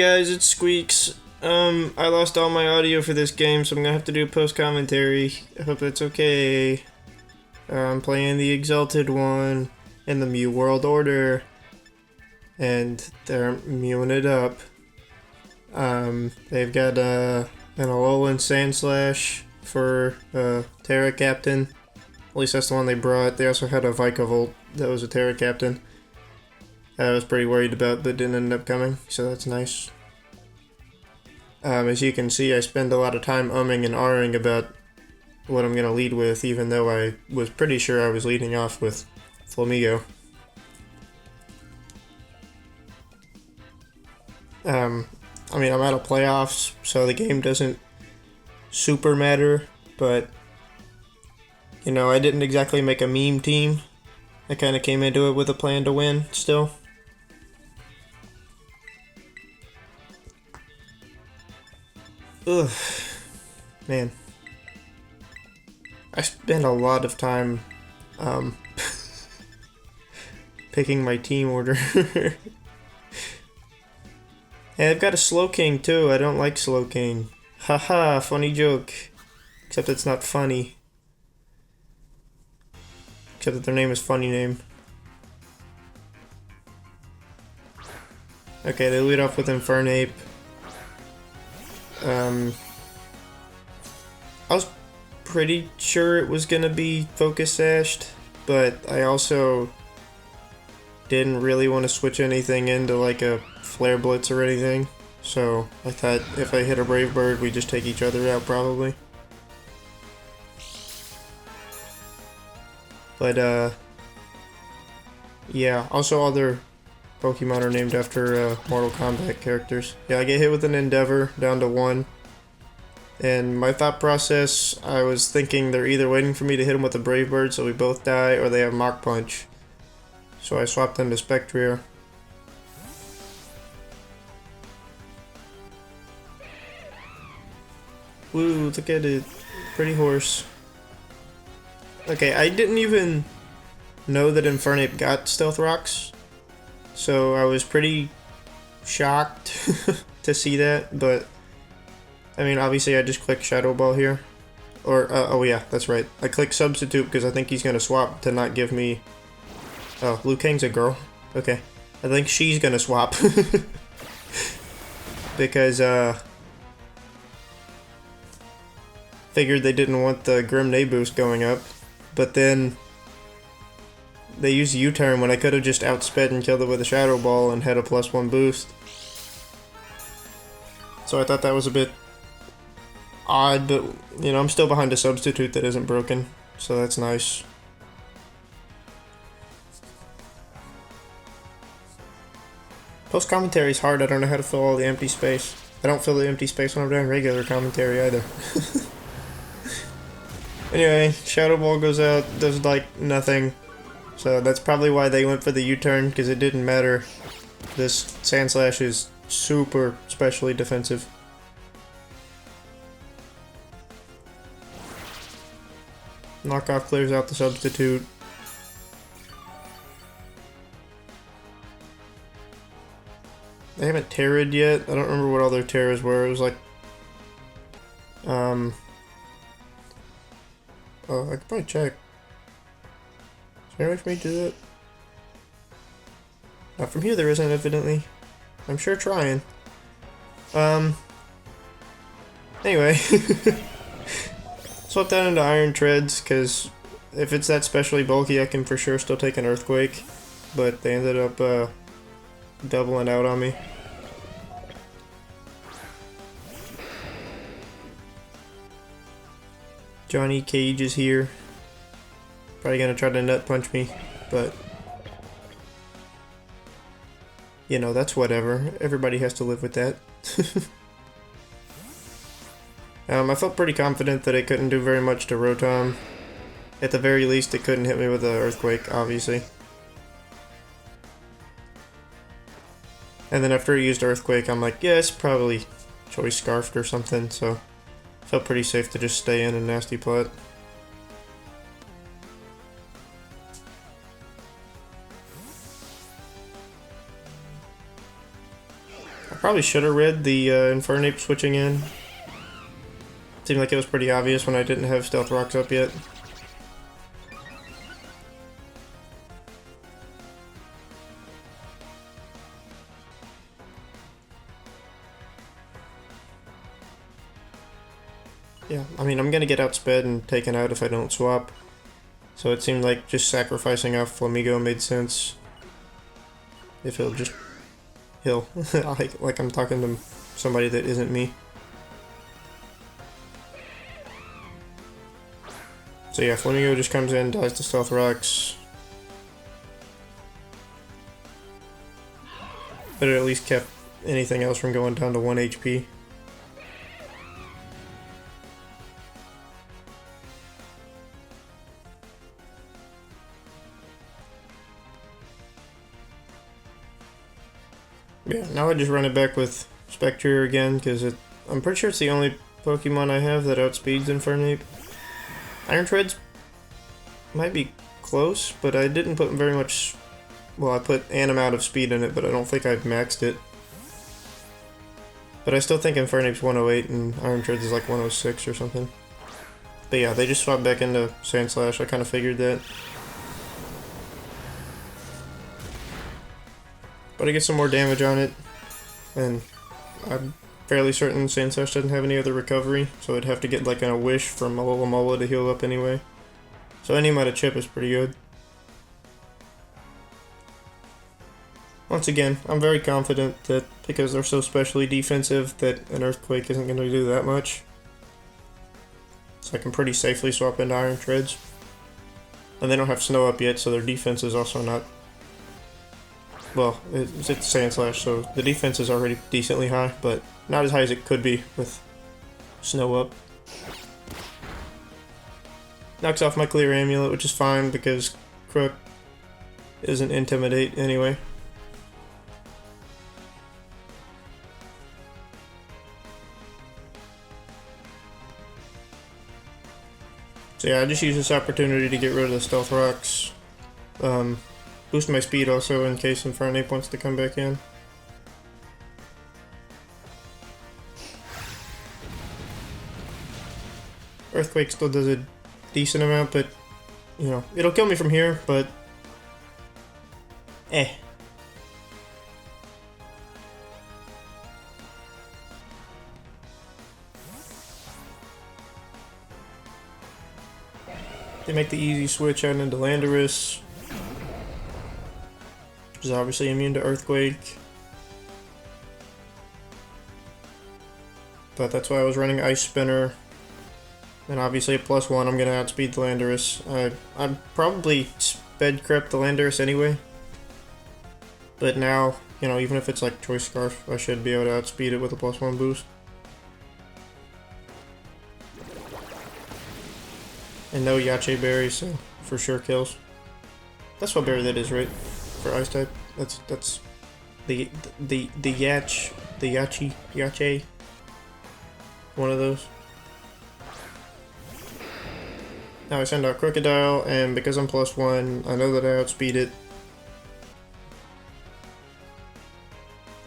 guys, it's Squeaks. I lost all my audio for this game, so I'm gonna have to do post commentary. I hope that's okay. I'm playing the Exalted one in the Mew World Order, and they're mewing it up. They've got an Alolan Sandslash for Terra Captain. At least that's the one they brought. They also had a Vikavolt that was a Terra Captain. I was pretty worried about, but didn't end up coming, so that's nice. As you can see, I spend a lot of time umming and ahhing about what I'm going to lead with, even though I was pretty sure I was leading off with Flamigo. I mean, I'm out of playoffs, so the game doesn't super matter, but, you know, I didn't exactly make a meme team. I kind of came into it with a plan to win, still. Ugh, man. I spent a lot of time, picking my team order. Hey, I've got a Slowking too. I don't like Slowking. Haha, funny joke. Except it's not funny. Except that their name is Funny Name. Okay, they lead off with Infernape. I was pretty sure it was gonna be Focus Sashed, but I also didn't really want to switch anything into like a Flare Blitz or anything, so I thought if I hit a Brave Bird, we'd just take each other out probably. But yeah, also other Pokemon are named after Mortal Kombat characters. Yeah, I get hit with an Endeavor, down to 1. And my thought process, I was thinking they're either waiting for me to hit them with a Brave Bird so we both die, or they have Mach Punch. So I swapped them to Spectrier. Woo, look at it. Pretty horse. Okay, I didn't even know that Infernape got Stealth Rocks, so I was pretty shocked to see that, but I mean, obviously I just click Shadow Ball here. Or, oh yeah, that's right. I click Substitute because I think he's gonna swap to not give me... Oh, Liu Kang's a girl. Okay. I think she's gonna swap. Because, figured they didn't want the Grim Nay boost going up. But then they used U-turn when I could have just outsped and killed it with a Shadow Ball and had a +1 boost. So I thought that was a bit odd, but, you know, I'm still behind a substitute that isn't broken, so that's nice. Post commentary is hard. I don't know how to fill all the empty space. I don't fill the empty space when I'm doing regular commentary either. Anyway, Shadow Ball goes out, does like nothing. So that's probably why they went for the U-turn, because it didn't matter. This Sandslash is super specially defensive. Knockoff clears out the substitute. They haven't Terra'd yet. I don't remember what all their Terras were. It was like... Oh, I could probably check. Is there any way for me to do that? Not from here there isn't, evidently. I'm sure trying. Anyway. Swap that into Iron Treads, because if it's that specially bulky, I can for sure still take an Earthquake. But they ended up doubling out on me. Johnny Cage is here. Probably gonna try to nut punch me, but you know, that's whatever. Everybody has to live with that. I felt pretty confident that it couldn't do very much to Rotom. At the very least, it couldn't hit me with an Earthquake, obviously. And then after it used Earthquake, I'm like, yeah, it's probably Choice Scarfed or something, so felt pretty safe to just stay in a Nasty Plot. probably should have read the Infernape switching in. Seemed like it was pretty obvious when I didn't have Stealth Rocks up yet. Yeah, I mean, I'm gonna get outsped and taken out if I don't swap. So it seemed like just sacrificing off Flamigo made sense. If he'll just... he'll. like I'm talking to somebody that isn't me. So yeah, Flamigo just comes in, dies to Stealth Rocks. But it at least kept anything else from going down to 1 HP. Yeah, now I just run it back with Spectre again, because I'm pretty sure it's the only Pokemon I have that outspeeds Infernape. Iron Treads might be close, but I didn't put very much... well, I put an amount of speed in it, but I don't think I've maxed it. But I still think Infernape's 108 and Iron Treads is like 106 or something. But yeah, they just swapped back into Sand Slash, I kind of figured that. But I get some more damage on it, and I'm fairly certain Sand Slash doesn't have any other recovery, so I'd have to get like a wish from Mola to heal up anyway. So any amount of chip is pretty good. Once again, I'm very confident that because they're so specially defensive that an Earthquake isn't going to do that much. So I can pretty safely swap into Iron Treads. And they don't have Snow up yet, so their defense is also not... well, it's Sand Slash, so the defense is already decently high, but not as high as it could be with Snow up. Knocks off my Clear Amulet, which is fine because Crook isn't Intimidate anyway. So yeah, I just use this opportunity to get rid of the Stealth Rocks. Boost my speed also in case Infernape wants to come back in. Earthquake still does a decent amount, but, you know, it'll kill me from here, but... eh. They make the easy switch out into Landorus, which is obviously immune to Earthquake. But that's why I was running Ice Spinner. And obviously at +1 I'm going to outspeed the Landorus. I'm probably sped crept the Landorus anyway. But now, you know, even if it's like Choice Scarf, I should be able to outspeed it with a +1 boost. And no Yache Berry, so for sure kills. That's what berry that is, right? For Ice type. That's the Yache. One of those. Now I send out Crocodile, and because I'm +1, I know that I outspeed it.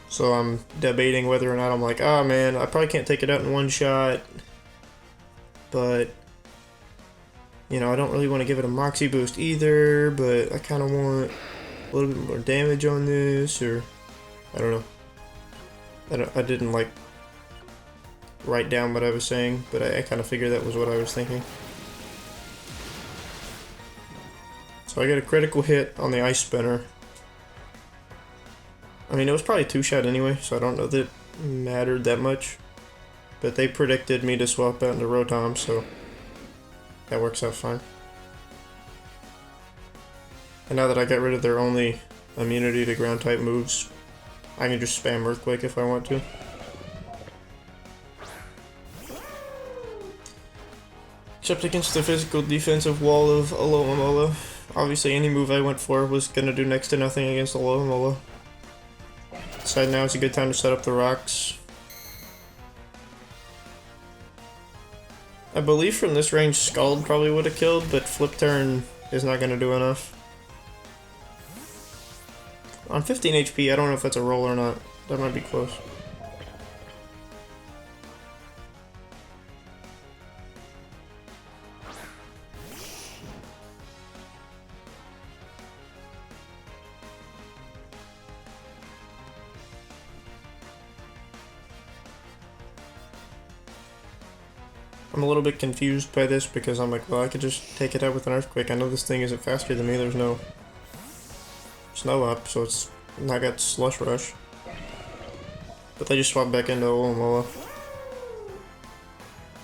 So I'm debating whether or not I'm like, oh man, I probably can't take it out in one shot. But, you know, I don't really want to give it a Moxie boost either, but I kind of want a little bit more damage on this, or I don't know. I didn't like write down what I was saying, but I kind of figured that was what I was thinking. So I get a critical hit on the Ice Spinner. I mean, it was probably 2-shot anyway, so I don't know that it mattered that much. But they predicted me to swap out into Rotom, so that works out fine. And now that I got rid of their only immunity to ground type moves, I can just spam Earthquake if I want to. Except against the physical defensive wall of Alola Mola. Obviously any move I went for was going to do next to nothing against Alola Mola. Decide now is a good time to set up the rocks. I believe from this range Scald probably would have killed, but Flip Turn is not going to do enough. On 15 HP, I don't know if that's a roll or not. That might be close. I'm a little bit confused by this because I'm like, well, I could just take it out with an earthquake. I know this thing isn't faster than me. There's no snow up, so it's not got slush rush. But they just swap back into Mola.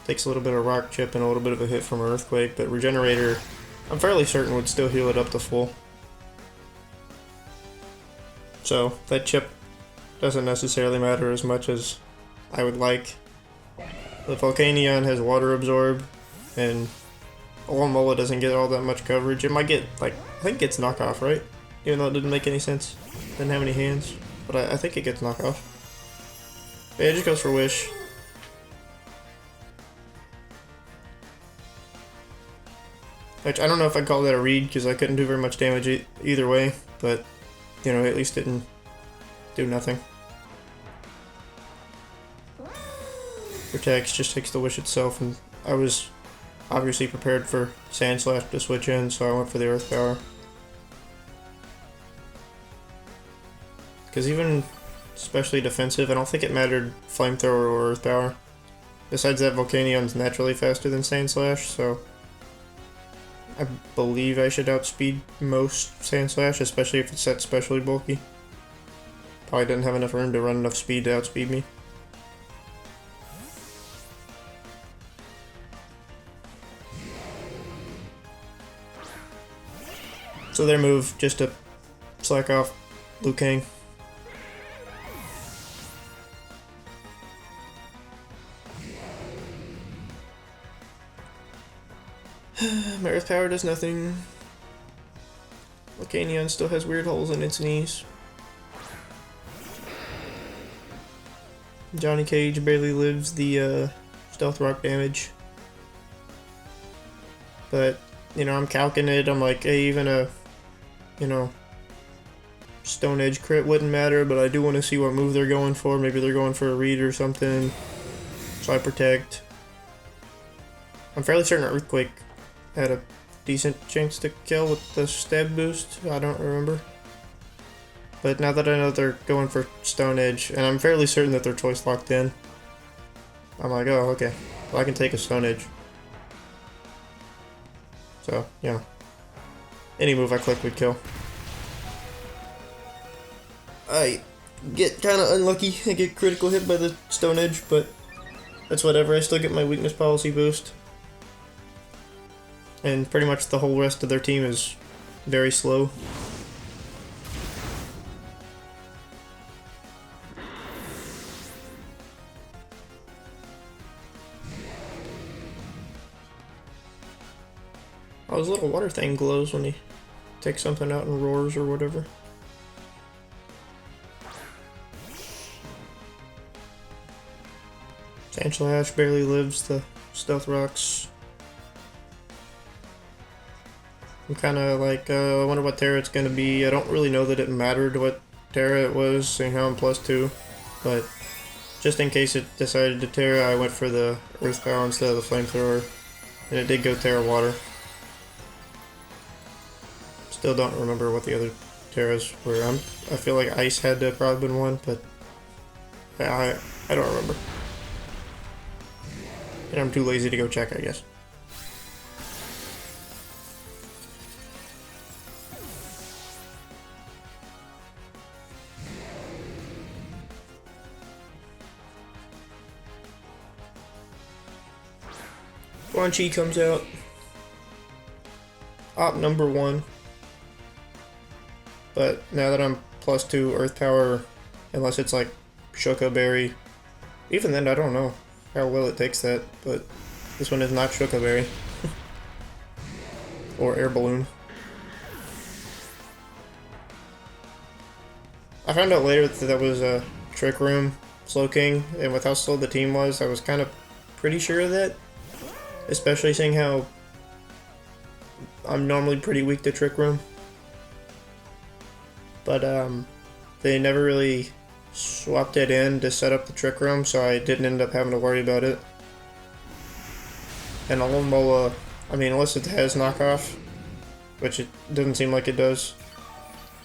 Takes a little bit of rock chip and a little bit of a hit from an earthquake, but regenerator, I'm fairly certain would still heal it up to full. So that chip doesn't necessarily matter as much as I would like. The Volcanion has water absorb, and Mola doesn't get all that much coverage. It might get, like, I think it gets knockoff, right? Even though it didn't make any sense. Didn't have any hands. But I think it gets knockoff. Yeah, it just goes for Wish. Which, I don't know if I'd call that a read, because I couldn't do very much damage either way. But, you know, at least didn't do nothing. Protects, just takes the Wish itself, and I was obviously prepared for Sand Slash to switch in, so I went for the Earth Power. Because even especially defensive, I don't think it mattered Flamethrower or Earth Power. Besides that, Volcanion's naturally faster than Sand Slash, so I believe I should outspeed most Sand Slash, especially if it's set specially bulky. Probably didn't have enough room to run enough speed to outspeed me. So their move, just to slack off Liu Kang. My Earth Power does nothing. Volcanion still has weird holes in its knees. Johnny Cage barely lives the stealth rock damage. But, you know, I'm calcing it. I'm like, hey, even a, you know, Stone Edge crit wouldn't matter, but I do want to see what move they're going for. Maybe they're going for a read or something. So I protect. I'm fairly certain Earthquake had a decent chance to kill with the stab boost. I don't remember. But now that I know they're going for Stone Edge, and I'm fairly certain that they're choice locked in, I'm like, oh, okay. Well, I can take a Stone Edge. So, yeah. Any move I click would kill. I get kind of unlucky. I get critical hit by the Stone Edge, but that's whatever. I still get my weakness policy boost. And pretty much the whole rest of their team is very slow. Oh, his little water thing glows when he takes something out and roars or whatever. Sand Slash barely lives the stealth rocks. I'm kind of like, I wonder what Terra it's going to be. I don't really know that it mattered what Terra it was, seeing how I'm +2. But just in case it decided to Terra, I went for the Earth Power instead of the Flamethrower. And it did go Terra Water. Still don't remember what the other Terras were. I feel like Ice had to have probably been one, but I don't remember. And I'm too lazy to go check, I guess. Quan Chi comes out. Op number 1. But now that I'm +2 Earth Power, unless it's like Shuka Berry, even then I don't know how well it takes that, but this one is not Shuka Berry. Or Air Balloon. I found out later that that was a Trick Room Slowking, and with how slow the team was, I was kind of pretty sure of that. Especially seeing how I'm normally pretty weak to Trick Room. But they never really swapped it in to set up the Trick Room, so I didn't end up having to worry about it. And Mola, I mean, unless it has knockoff, which it doesn't seem like it does,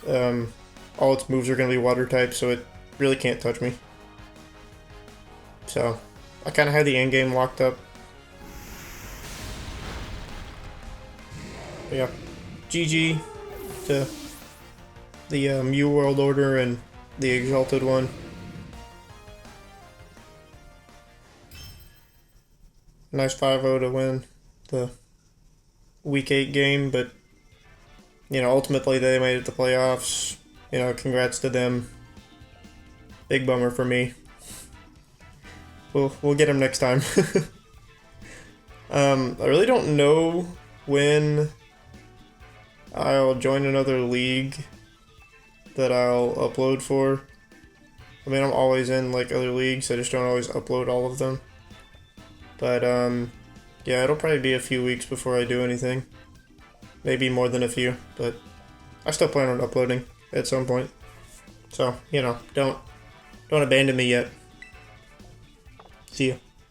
all its moves are going to be water type, so it really can't touch me. So I kind of had the end game locked up. yeah, GG to the New World Order and the Exalted One. Nice 5-0 to win the Week 8 game, but, you know, ultimately they made it to playoffs. You know, congrats to them. Big bummer for me. We'll get him next time. I really don't know when I'll join another league that I'll upload for. I mean, I'm always in like other leagues, I just don't always upload all of them. But yeah, it'll probably be a few weeks before I do anything. Maybe more than a few, but I still plan on uploading at some point. So, you know, don't abandon me yet. See ya.